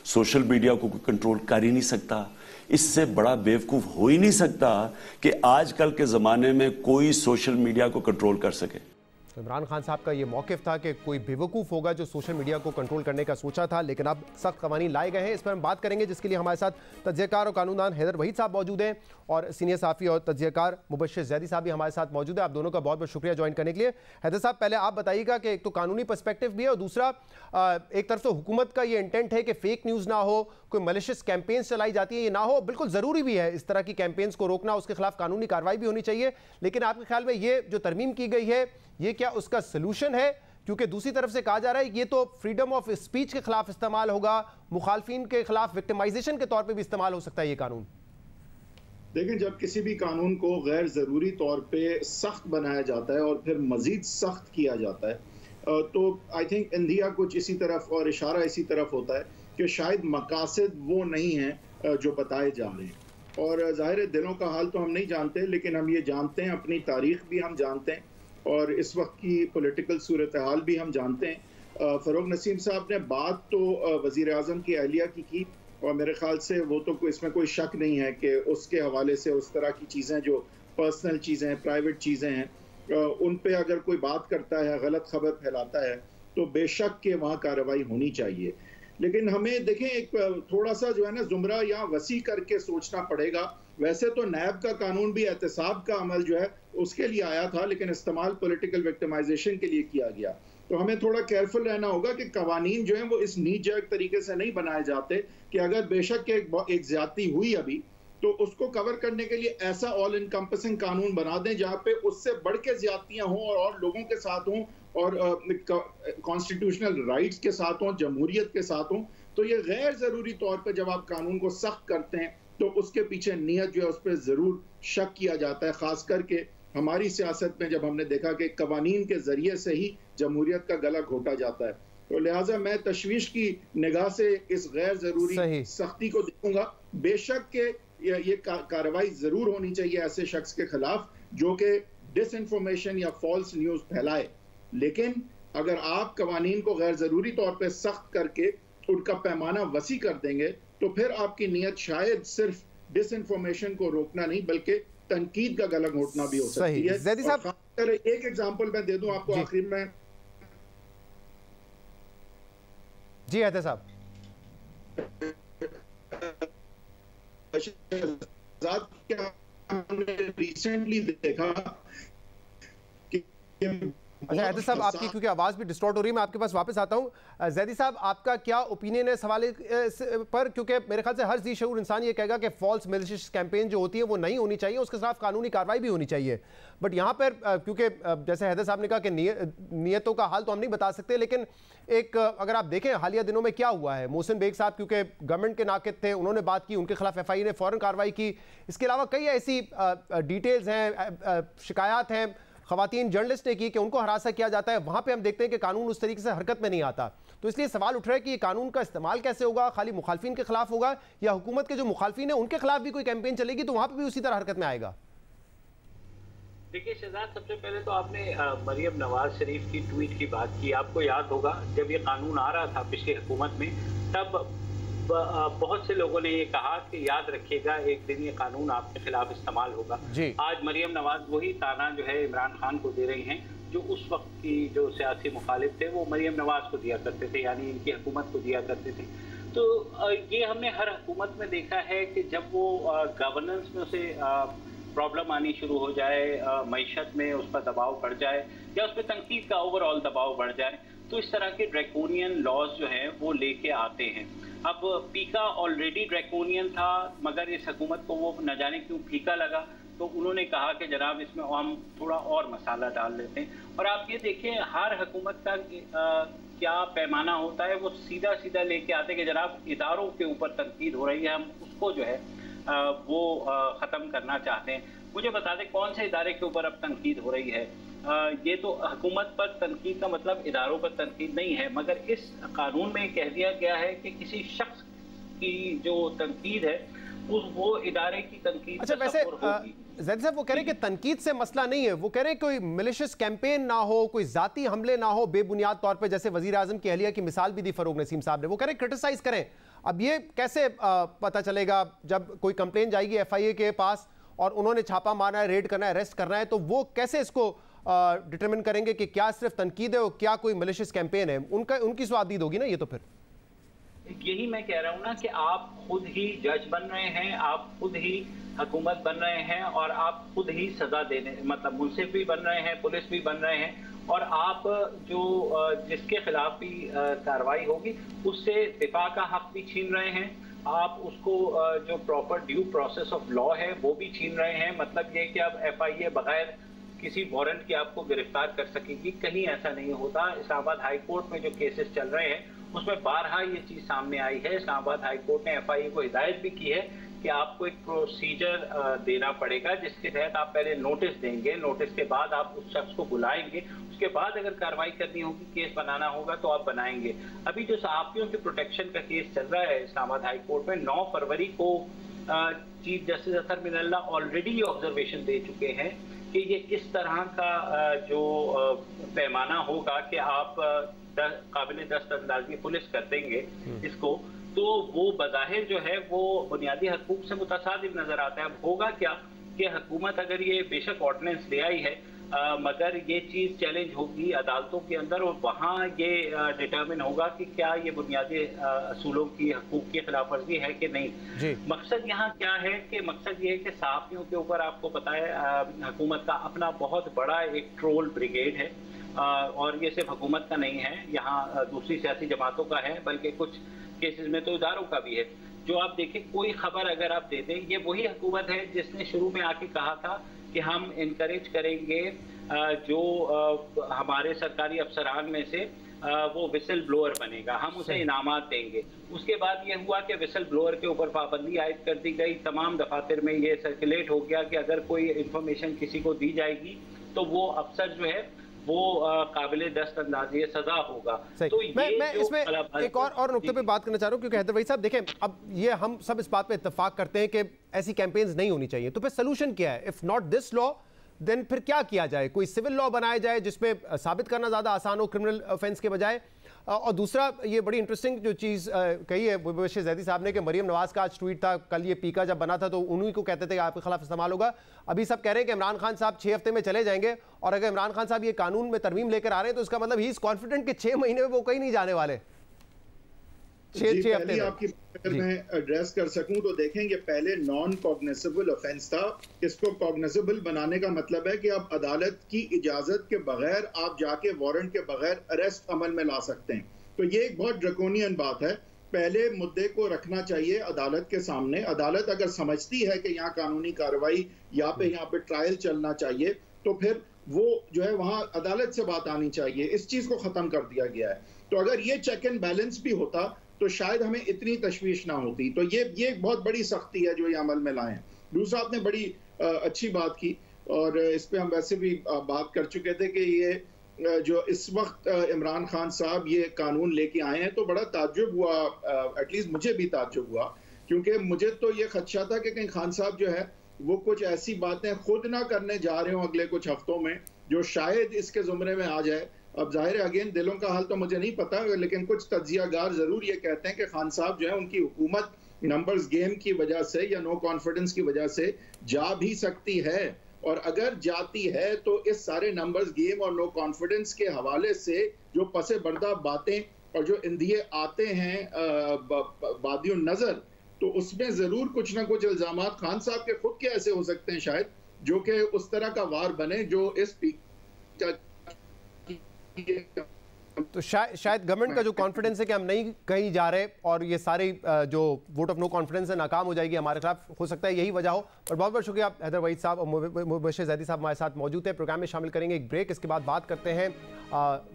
सोशल मीडिया को कोई कंट्रोल कर ही नहीं सकता। इससे बड़ा बेवकूफ़ हो ही नहीं सकता कि आजकल के ज़माने में कोई सोशल मीडिया को कंट्रोल कर सके। इमरान खान साहब का ये मौक़िफ़ था कि कोई बेवकूफ़ होगा जो सोशल मीडिया को कंट्रोल करने का सोचा था, लेकिन अब सख्त कवानीन लाए गए हैं। इस पर हम बात करेंगे, जिसके लिए हमारे साथ तज्ज़ियाकार और कानूनदान हैदर वहीद साहब मौजूद हैं और सीनियर सहाफ़ी और तज्ज़ियाकार मुबश्शिर ज़ैदी साहब भी हमारे साथ मौजूद है। आप दोनों का बहुत बहुत शुक्रिया ज्वाइन करने के लिए। हैदर साहब, पहले आप बताइएगा कि एक तो कानूनी पर्सपेक्टिव भी है और दूसरा एक तरफ से हुकूमत का ये इंटेंट है कि फेक न्यूज़ ना हो, कोई मलिशियस कैंपेन्स चलाई जाती है ये ना हो। बिल्कुल ज़रूरी भी है इस तरह की कैंपेन्स को रोकना, उसके खिलाफ कानूनी कार्रवाई भी होनी चाहिए, लेकिन आपके ख्याल में ये जो तरमीम की गई है ये क्या उसका सलूशन है? क्योंकि दूसरी तरफ से कहा जा रहा है ये तो फ्रीडम ऑफ स्पीच के खिलाफ इस्तेमाल होगा, मुखालफिन के खिलाफ विक्टिमाइजेशन के तौर पे भी इस्तेमाल हो सकता है ये कानून। लेकिन जब किसी भी कानून को गैर ज़रूरी तौर पे सख्त बनाया जाता है और फिर मज़ीद सख्त किया जाता है, तो आई थिंक इंडिया कुछ इसी तरफ और इशारा इसी तरफ होता है कि शायद मकासद वो नहीं हैं जो बताए जा रहे हैं। और ज़ाहिर है दिलों का हाल तो हम नहीं जानते, लेकिन हम ये जानते हैं, अपनी तारीख़ भी हम जानते हैं और इस वक्त की पॉलिटिकल सूरत हाल भी हम जानते हैं। फ़रूक नसीम साहब ने बात तो वज़ीर आज़म की अहलिया की और मेरे ख्याल से वो तो इसमें कोई शक नहीं है कि उसके हवाले से उस तरह की चीज़ें जो पर्सनल चीज़ें हैं, प्राइवेट चीज़ें हैं, उन पे अगर कोई बात करता है, गलत खबर फैलाता है, तो बेशक के वहाँ कार्रवाई होनी चाहिए। लेकिन हमें देखें एक थोड़ा सा जो है ना ज़ुमरा यहाँ वसी करके सोचना पड़ेगा। वैसे तो नैब का कानून भी एहतसाब का अमल जो है उसके लिए आया था, लेकिन इस्तेमाल पॉलिटिकल विक्टिमाइजेशन के लिए किया गया। तो हमें थोड़ा केयरफुल रहना होगा कि कवानीन जो हैं वो इस नीच-जैक तरीके से नहीं बनाए जाते कि अगर बेशक एक ज्यादती हुई अभी, तो उसको कवर करने के लिए ऐसा ऑल इनकम्पसिंग कानून बना दें जहाँ पे उससे बढ़ के ज्यादतियाँ हों और लोगों के साथ हों और कॉन्स्टिट्यूशनल राइट्स के साथ हों, जमहूरियत के साथ हों। तो ये गैर ज़रूरी तौर पर जब आप कानून को सख्त करते हैं तो उसके पीछे नियत जो है उस पर ज़रूर शक किया जाता है। ख़ास करके हमारी सियासत में जब हमने देखा कि कवानीन के ज़रिए से ही जमहूरियत का गला घोटा जाता है, तो लिहाजा मैं तशवीश की निगाह से इस गैर ज़रूरी सख्ती को देखूंगा। बेशक के ये कार्रवाई ज़रूर होनी चाहिए ऐसे शख्स के खिलाफ जो कि डिसइंफॉर्मेशन या फॉल्स न्यूज़ फैलाए, लेकिन अगर आप कवानीन को गैर ज़रूरी तौर पर सख्त करके उनका पैमाना वसी कर देंगे तो फिर आपकी नीयत शायद सिर्फ डिसइंफॉर्मेशन को रोकना नहीं बल्कि तनकीद का गला घोटना भी हो सकती है। ज़ैदी साहब, एक एग्जांपल मैं दे दूं आपको आखिर में। जी हैदर साहब, हमने रिसेंटली देखा कि अच्छा हैदर साहब, आपकी क्योंकि आवाज़ भी डिस्टॉर्ट हो रही है, मैं आपके पास वापस आता हूँ। जैदी साहब, आपका क्या ओपिनियन है इस हवाले पर? क्योंकि मेरे ख्याल से हर जी शऊर इंसान ये कहेगा कि फॉल्स मिलिशियस कैंपेन जो होती है वो नहीं होनी चाहिए, उसके खिलाफ कानूनी कार्रवाई भी होनी चाहिए। बट यहाँ पर क्योंकि जैसे हैदर साहब ने कहा कि नीयतों का हाल तो हम नहीं बता सकते, लेकिन एक अगर आप देखें हालिया दिनों में क्या हुआ है, मोहसिन बेग साहब क्योंकि गवर्नमेंट के नाकिद थे, उन्होंने बात की, उनके खिलाफ FIA ने फ़ौरन कार्रवाई की। इसके अलावा कई ऐसी डिटेल्स हैं, शिकायत हैं ख़वातीन जर्नलिस्ट ने की कि उनको हरासा किया जाता है। वहाँ पे हम देखते हैं कि कानून उस तरीके से हरकत में नहीं आता। तो इसलिए सवाल उठ रहा है कि ये कानून का इस्तेमाल कैसे होगा, खाली मुखालफिन के खिलाफ होगा या हुकूमत के जो मुखालफिन है उनके खिलाफ भी कोई कैंपेन चलेगी तो वहाँ पर भी उसी तरह हरकत में आएगा? देखिए शहजाद, सबसे पहले तो आपने मरियम नवाज शरीफ की ट्वीट की बात की। आपको याद होगा जब ये कानून आ रहा था पिछली हुकूमत में, तब बहुत से लोगों ने ये कहा कि याद रखिएगा एक दिन ये कानून आपके खिलाफ इस्तेमाल होगा। आज मरियम नवाज वही ताना जो है इमरान खान को दे रही हैं जो उस वक्त की जो सियासी मुखालिफ थे वो मरियम नवाज को दिया करते थे, यानी इनकी हुकूमत को दिया करते थे। तो ये हमने हर हुकूमत में देखा है कि जब वो गवर्नेंस में उसे प्रॉब्लम आनी शुरू हो जाए, मईशत में उस पर दबाव बढ़ जाए या उस पर तनकीद का ओवरऑल दबाव बढ़ जाए, तो इस तरह के ड्रैकोनियन लॉज जो हैं वो लेके आते हैं। अब पीका ऑलरेडी ड्रैकोनियन था, मगर इस हुकूमत को वो न जाने क्यों फीका लगा, तो उन्होंने कहा कि जनाब इसमें हम थोड़ा और मसाला डाल लेते हैं। और आप ये देखें हर हुकूमत का क्या पैमाना होता है, वो सीधा सीधा लेके आते हैं कि जनाब इदारों के ऊपर तनकीद हो रही है, हम उसको जो है वो ख़त्म करना चाहते हैं। मुझे बता दें कौन से इदारे के ऊपर अब तनकीद हो रही है? ये तो हुकूमत पर तनकीद का मतलब इदारों पर तनकीद नहीं है, मगर इस कानून में कह दिया गया है कि किसी शख्स की जो तनकीद है वो इदारे की तनकीद। अच्छा, वैसे ज़ैद साहब वो कह रहे हैं कि तनकीद से मसला नहीं है, वो कह रहे हैं कोई मिलिशियस कैंपेन ना हो, कोई जाती हमले ना हो बेबुनियाद तौर पे, जैसे वजीर आजम की अहलिया की मिसाल भी दी फरूक नसीम साहब ने। वो कह रहे हैं क्रिटिसाइज करें। अब ये कैसे पता चलेगा जब कोई कंप्लेन जाएगी FIA के पास और उन्होंने छापा मारना है, रेड करना है, अरेस्ट करना है, तो वो कैसे इसको डिटरमिन करेंगे कि क्या सिर्फ तनकीद है और क्या कोई मिलिशियस कैंपेन है? उनकी स्वादीद होगी ना ये। तो फिर यही मैं कह रहा हूँ ना कि आप खुद ही जज बन रहे हैं, आप खुद ही हुकूमत बन रहे हैं और आप खुद ही सजा देने मतलब मुंसिफ भी बन रहे हैं, पुलिस भी बन रहे हैं, और आप जो जिसके खिलाफ भी कार्रवाई होगी उससे दिफा का हक भी छीन रहे हैं। आप उसको जो proper due process of law है वो भी छीन रहे हैं। मतलब ये कि अब FIA बगैर किसी वारंट के आपको गिरफ्तार कर सकेगी, कहीं ऐसा नहीं होता। इस्लामाबाद हाई कोर्ट में जो केसेस चल रहे हैं उसमें बारहा ये चीज सामने आई है। इस्लामाबाद हाई कोर्ट ने FIA को हिदायत भी की है कि आपको एक प्रोसीजर देना पड़ेगा जिसके तहत आप पहले नोटिस देंगे, नोटिस के बाद आप उस शख्स को बुलाएंगे, उसके बाद अगर कार्रवाई करनी होगी, केस बनाना होगा तो आप बनाएंगे। अभी जो सहाफियों के प्रोटेक्शन का केस चल रहा है इस्लामाबाद हाई कोर्ट में, 9 फरवरी को चीफ जस्टिस अतर मिनल्ला ऑलरेडी ऑब्जर्वेशन दे चुके हैं कि ये किस तरह का जो पैमाना होगा कि आप काबिल दस्तअंदाजी पुलिस कर देंगे इसको, तो वो बज़ाहिर जो है वो बुनियादी हकूक से मुतसादिम नजर आता है। अब होगा क्या कि हुकूमत अगर ये बेशक ऑर्डिनेंस ले आई है मगर ये चीज चैलेंज होगी अदालतों के अंदर और वहाँ ये डिटर्मिन होगा कि क्या ये बुनियादी असूलों की हकूक की खिलाफ वर्जी है कि नहीं। मकसद यहाँ क्या है कि मकसद ये है कि सहाफियों के ऊपर आपको पता है हुकूमत का अपना बहुत बड़ा एक ट्रोल ब्रिगेड है और ये सिर्फ हुकूमत का नहीं है, यहाँ दूसरी सियासी जमातों का है, बल्कि कुछ केसेस में तो इदारों का भी है। जो आप देखें कोई खबर अगर आप दे दें, ये वही हुकूमत है जिसने शुरू में आके कहा था कि हम इनकरेज करेंगे जो हमारे सरकारी अफसरान में से वो विसल ब्लोअर बनेगा, हम उसे इनामात देंगे। उसके बाद ये हुआ कि विसल ब्लोअर के ऊपर पाबंदी आयद कर दी गई, तमाम दफातर में ये सर्कुलेट हो गया कि अगर कोई इंफॉर्मेशन किसी को दी जाएगी तो वो अफसर जो है वो काबिले दस्तअंदाजी सजा होगा। तो मैं इसमें एक और नुक्ते पे बात करना चाह रहा हूँ क्योंकि हैदर भाई साहब देखें, अब ये हम सब इस बात पे इत्तेफाक करते हैं कि ऐसी कैंपेन्स नहीं होनी चाहिए, तो फिर सोल्यूशन क्या है? If not this law then फिर क्या किया जाए? कोई सिविल लॉ बनाया जाए जिसमें साबित करना ज़्यादा आसान हो क्रिमिनल ऑफेंस के बजाय। और दूसरा ये बड़ी इंटरेस्टिंग जो चीज़ कही है मुबशिर ज़ैदी साहब ने कि मरियम नवाज़ का आज ट्वीट था, कल ये पीका जब बना था तो उन्हीं को कहते थे कि आपके खिलाफ इस्तेमाल होगा। अभी सब कह रहे हैं कि इमरान खान साहब 6 हफ्ते में चले जाएंगे और अगर इमरान खान साहब ये कानून में तरमीम लेकर आ रहे हैं तो इसका मतलब ही इज़ कॉन्फिडेंट कि 6 महीने में वो कहीं नहीं जाने वाले। पहली आपकी अगर मैं एड्रेस कर सकूं तो देखेंगे पहले नॉन कॉग्निसेबल ऑफेंस था। इसको कॉग्निसेबल बनाने का मतलब है कि आप अदालत की इजाजत के बगैर आप जाके वारंट के बगैर अरेस्ट अमल में ला सकते हैं। तो ये एक बहुत ड्रैकोनियन बात है। पहले मुद्दे को रखना चाहिए अदालत के सामने। अदालत अगर समझती है कि यहाँ कानूनी कार्रवाई यहाँ पे ट्रायल चलना चाहिए तो फिर वो जो है वहां अदालत से बात आनी चाहिए। इस चीज को खत्म कर दिया गया है। तो अगर ये चेक एंड बैलेंस भी होता तो शायद हमें इतनी तशवीश ना होती। तो ये एक बहुत बड़ी सख्ती है जो ये अमल में लाए हैं। दूसरा, आपने बड़ी अच्छी बात की और इस पे हम वैसे भी बात कर चुके थे कि ये जो इस वक्त इमरान खान साहब ये कानून लेके आए हैं तो बड़ा ताज्जुब हुआ, एटलीस्ट मुझे भी ताज्जुब हुआ, क्योंकि मुझे तो ये खदशा था कि कहीं खान साहब जो है वो कुछ ऐसी बातें खुद ना करने जा रहे हो अगले कुछ हफ्तों में जो शायद इसके जुमरे में आ जाए। अब जाहिर है अगेन दिलों का हाल तो मुझे नहीं पता, लेकिन कुछ तज्जियागार जरूर ये कहते हैं कि खान साहब जो है उनकी हुकूमत नंबर्स गेम की वजह से या नो कॉन्फिडेंस की वजह से जा भी सकती है, और अगर जाती है तो इस सारे नंबर्स गेम और नो कॉन्फिडेंस के हवाले से जो पसे बर्दा बातें और जो इंदिए आते हैं बादियों नजर, तो उसमें जरूर कुछ ना कुछ इल्जामात खान साहब के खुद के ऐसे हो सकते हैं शायद, जो कि उस तरह का वार बने जो इस तो शायद गवर्नमेंट का जो कॉन्फिडेंस है कि हम नहीं कहीं जा रहे और ये सारी जो वोट ऑफ नो कॉन्फिडेंस है नाकाम हो जाएगी हमारे खिलाफ, हो सकता है यही वजह हो। और बहुत बहुत शुक्रिया हैदर वहीद साहब और मुबशिर जैदी साहब हमारे साथ मौजूद है। प्रोग्राम में शामिल करेंगे एक ब्रेक, इसके बाद बात करते हैं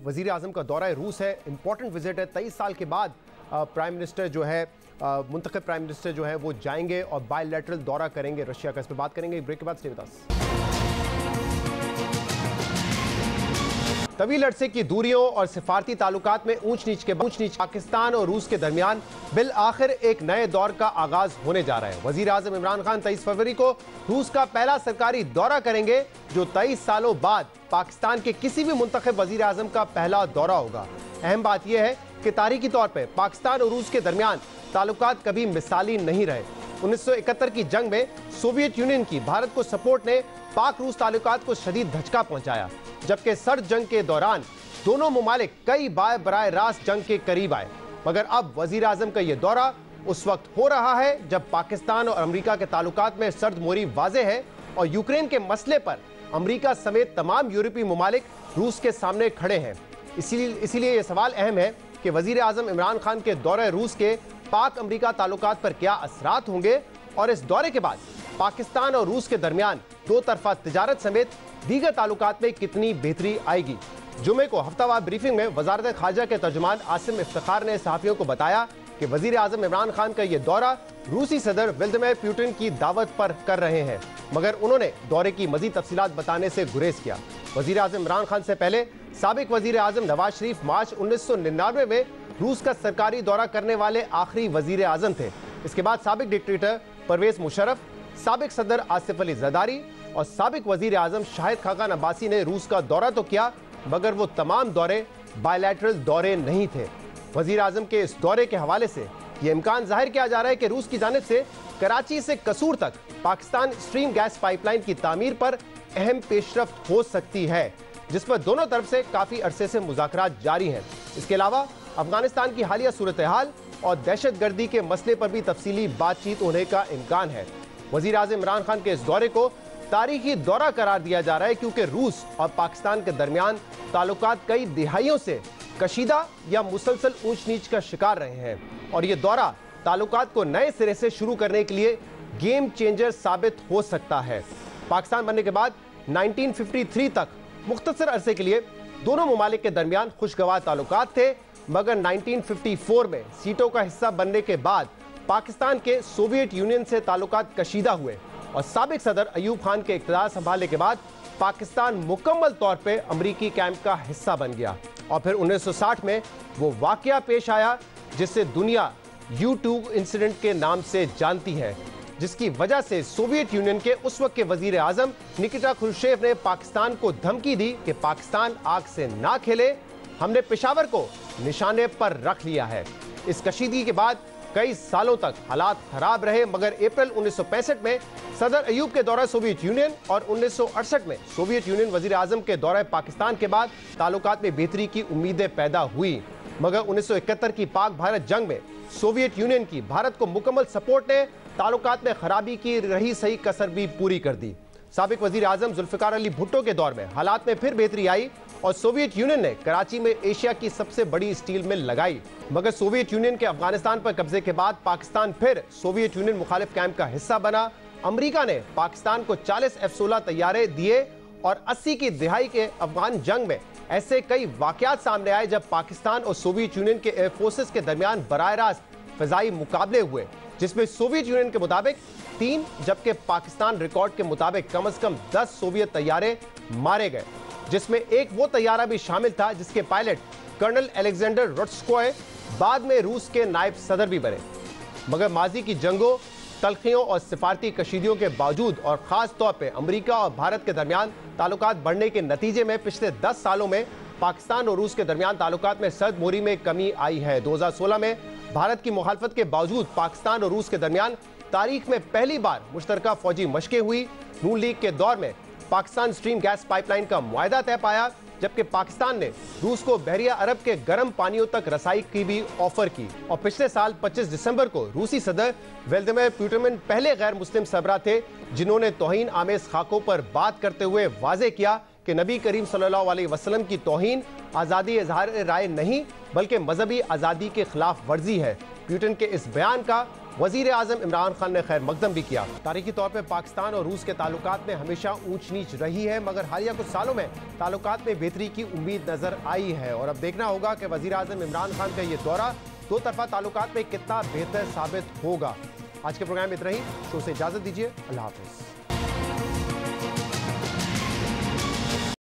वजीर आजम का दौरा रूस है, इंपॉर्टेंट विजिट है। 23 साल के बाद प्राइम मिनिस्टर जो है मुंतखब प्राइम मिनिस्टर जो है वो जाएंगे और बायलैटरल दौरा करेंगे रशिया का। इस पर बात करेंगे ब्रेक के बाद। Stay with us. तवील अरसे की दूरियों और सिफारती ताल्लुकात में ऊंच नीच पाकिस्तान और रूस के दरमियान बिल आखिर एक नए दौर का आगाज होने जा रहा है। वजीर आजम इमरान खान 23 फरवरी को रूस का पहला सरकारी दौरा करेंगे, जो 23 सालों बाद पाकिस्तान के किसी भी मुंतखब वजीर आजम का पहला दौरा होगा। अहम बात यह है कि तारीखी तौर पर पाकिस्तान और रूस के दरमियान ताल्लुकात कभी मिसाली नहीं रहे। 1971 की जंग में सोवियत यूनियन की भारत को सपोर्ट ने पाक रूस ताल्लुकात को शदीद धचका पहुंचाया, जबकि सर्द जंग के दौरान दोनों मुमालिक कई बार बराह रास्त जंग के करीब आए। मगर अब वजीर आजम का यह दौरा उस वक्त हो रहा है जब पाकिस्तान और अमेरिका के ताल्लुकात में सर्द मोरी वाज़ेह है और यूक्रेन के मसले पर अमेरिका समेत तमाम यूरोपीय मुमालिक रूस के सामने खड़े हैं। इसीलिए यह सवाल अहम है कि वजीर आजम इमरान खान के दौरे रूस के पाक अमेरिका ताल्लुकात पर क्या असरात होंगे और इस दौरे के बाद पाकिस्तान और रूस के दरमियान दो तरफा तिजारत समेत दीगर ताल्लुकात में कितनी बेहतरी आएगी। जुमे को हफ्तावार ब्रीफिंग में वजारत खारजा के तर्जुमान आसिम इफ्तिखार ने सहाफियों को बताया कि वजीर आजम इमरान खान का यह दौरा रूसी सदर व्लादिमीर पुतिन की दावत पर कर रहे हैं, मगर उन्होंने दौरे की मजीद तफसीलात बताने से गुरेज किया। वजीर आजम इमरान खान से पहले साबिक वजीर आजम नवाज शरीफ मार्च 1999 में रूस का सरकारी दौरा करने वाले आखिरी वजीर आजम थे। इसके बाद साबिक डिक्टेटर परवेज मुशर्रफ, साबिक सदर आसिफ अली जरदारी और साबिक वजीर आजम शाहिद खाकान अब्बासी ने रूस का दौरा तो किया, मगर वो तमाम दौरे बायलैटरल दौरे नहीं थे। वजीर आजम के इस दौरे के हवाले से ये इम्कान जाहिर किया जा रहा है कि रूस की जानिब से कराची से कसूर तक पाकिस्तान स्ट्रीम गैस पाइपलाइन की तामीर पर अहम पेशरफ्त हो सकती है, जिस पर दोनों तरफ से काफी अरसे से मुज़ाकरात जारी हैं। इसके अलावा अफगानिस्तान की हालिया सूरत हाल और दहशतगर्दी के मसले पर भी तफसीली बातचीत होने का इम्कान है। वजीर आजम इमरान खान के इस दौरे को तारीखी दौरा करार दिया जा रहा है क्योंकि रूस और पाकिस्तान के दरमियान ताल्लुकात कई दिहाइयों से कशीदा या मुसलसल ऊंच नीच का शिकार रहे हैं और ये दौरा ताल्लुकात को नए सिरे से शुरू करने के लिए गेम चेंजर साबित हो सकता है। पाकिस्तान बनने के बाद 1953 तक मुख्तसर अरसे के लिए दोनों मुमालिक के दरमियान खुशगवार ताल्लुकात थे, मगर 1954 में सीटों का हिस्सा बनने के बाद पाकिस्तान के सोवियत यूनियन से ताल्लुकात कशीदा हुए और साबिक सदर अयूब खान के इक़्तिदार संभालने के बाद पाकिस्तान मुकम्मल तौर पे अमरीकी कैंप का हिस्सा बन गया और फिर 1960 में वो वाकया पेश आया जिसे दुनिया U2 इंसिडेंट के नाम से जानती है, जिसकी वजह से सोवियत यूनियन के उस वक्त के वजीर आजम निकिता खुरुश्चेव ने पाकिस्तान को धमकी दी कि पाकिस्तान आग से ना खेले, हमने पेशावर को निशाने पर रख लिया है। इस कशीदगी के बाद कई सालों तक हालात खराब रहे, मगर अप्रैल 1965 में सदर अयूब के दौरे सोवियत यूनियन और 1968 में सोवियत यूनियन वजीर आजम के दौरे पाकिस्तान के बाद ताल्लुकात में बेहतरी की उम्मीदें पैदा हुई। मगर 1971 की पाक भारत जंग में सोवियत यूनियन की भारत को मुकम्मल सपोर्ट ने ताल्लुकात में खराबी की रही सही कसर भी पूरी कर दी। साबिक वजीर आजम जुल्फिकार अली भुट्टो के दौर में हालात में फिर बेहतरी आई और सोवियत यूनियन ने कराची में एशिया की सबसे बड़ी स्टील मिल लगाई। मगर सोवियत यूनियन के अफगानिस्तान पर कब्जे के बाद पाकिस्तान फिर सोवियत यूनियन मुखालिफ कैंप का हिस्सा बना। अमेरिका ने पाकिस्तान को 40 F-16 तैयारे दिए और 80 की दिहाई के अफगान जंग में ऐसे कई वाकयात सामने आए जब पाकिस्तान और सोवियत यूनियन के एयर फोर्सेस के दरमियान बराह रास्त फिजाई मुकाबले हुए, जिसमें सोवियत यूनियन के मुताबिक 3 जबकि पाकिस्तान रिकॉर्ड के मुताबिक कम से कम 10 सोवियत तैयारे मारे गए, जिसमें एक वो तैयारा भी शामिल था जिसके पायलट कर्नल अलेक्जेंडर रोट्स्कोय बाद में रूस के नायब सदर भी बने। मगर माजी की जंगों, तलखियों और सिफारती कशीदियों के बावजूद और खास तौर पे अमेरिका और भारत के दरमियान ताल्लुकात बढ़ने के नतीजे में पिछले 10 सालों में पाकिस्तान और रूस के दरमियान ताल्लुकात में सर्द मोरी में कमी आई है। 2016 में भारत की मुखालफत के बावजूद पाकिस्तान और रूस के दरमियान तारीख में पहली बार मुश्तरका फौजी मशकें हुई। नून लीग के दौर में पाकिस्तान स्ट्रीम गैस पाइपलाइन का मुआहदा तय पाया, जबकि पाकिस्तान ने रूस को बहरिया अरब के गर्म पानियों तक रसाई की भी ऑफर की। और पिछले साल 25 दिसंबर को रूसी सदर व्लादिमीर पुतिन पहले गैर मुस्लिम सरबराह थे जिन्होंने तौहीन आमेज खाकों पर बात करते हुए वाजे किया कि नबी करीम सल्लल्लाहु अलैहि वसल्लम की तौहीन आज़ादी इजहार राय नहीं बल्कि मजहबी आज़ादी के खिलाफ वर्जी है। पुतिन के इस बयान का वजीर आजम इमरान खान ने खैर मकदम भी किया। तारीखी तौर पर पाकिस्तान और रूस के ताल्लुकात में हमेशा ऊंच नीच रही है, मगर हालिया कुछ सालों में ताल्लुकात में बेहतरी की उम्मीद नजर आई है और अब देखना होगा कि वजीर आजम इमरान खान का ये दौरा दो तरफा ताल्लुकात में कितना बेहतर साबित होगा। आज के प्रोग्राम में इतना ही। शो से इजाजत दीजिए। अल्लाह हाफिज।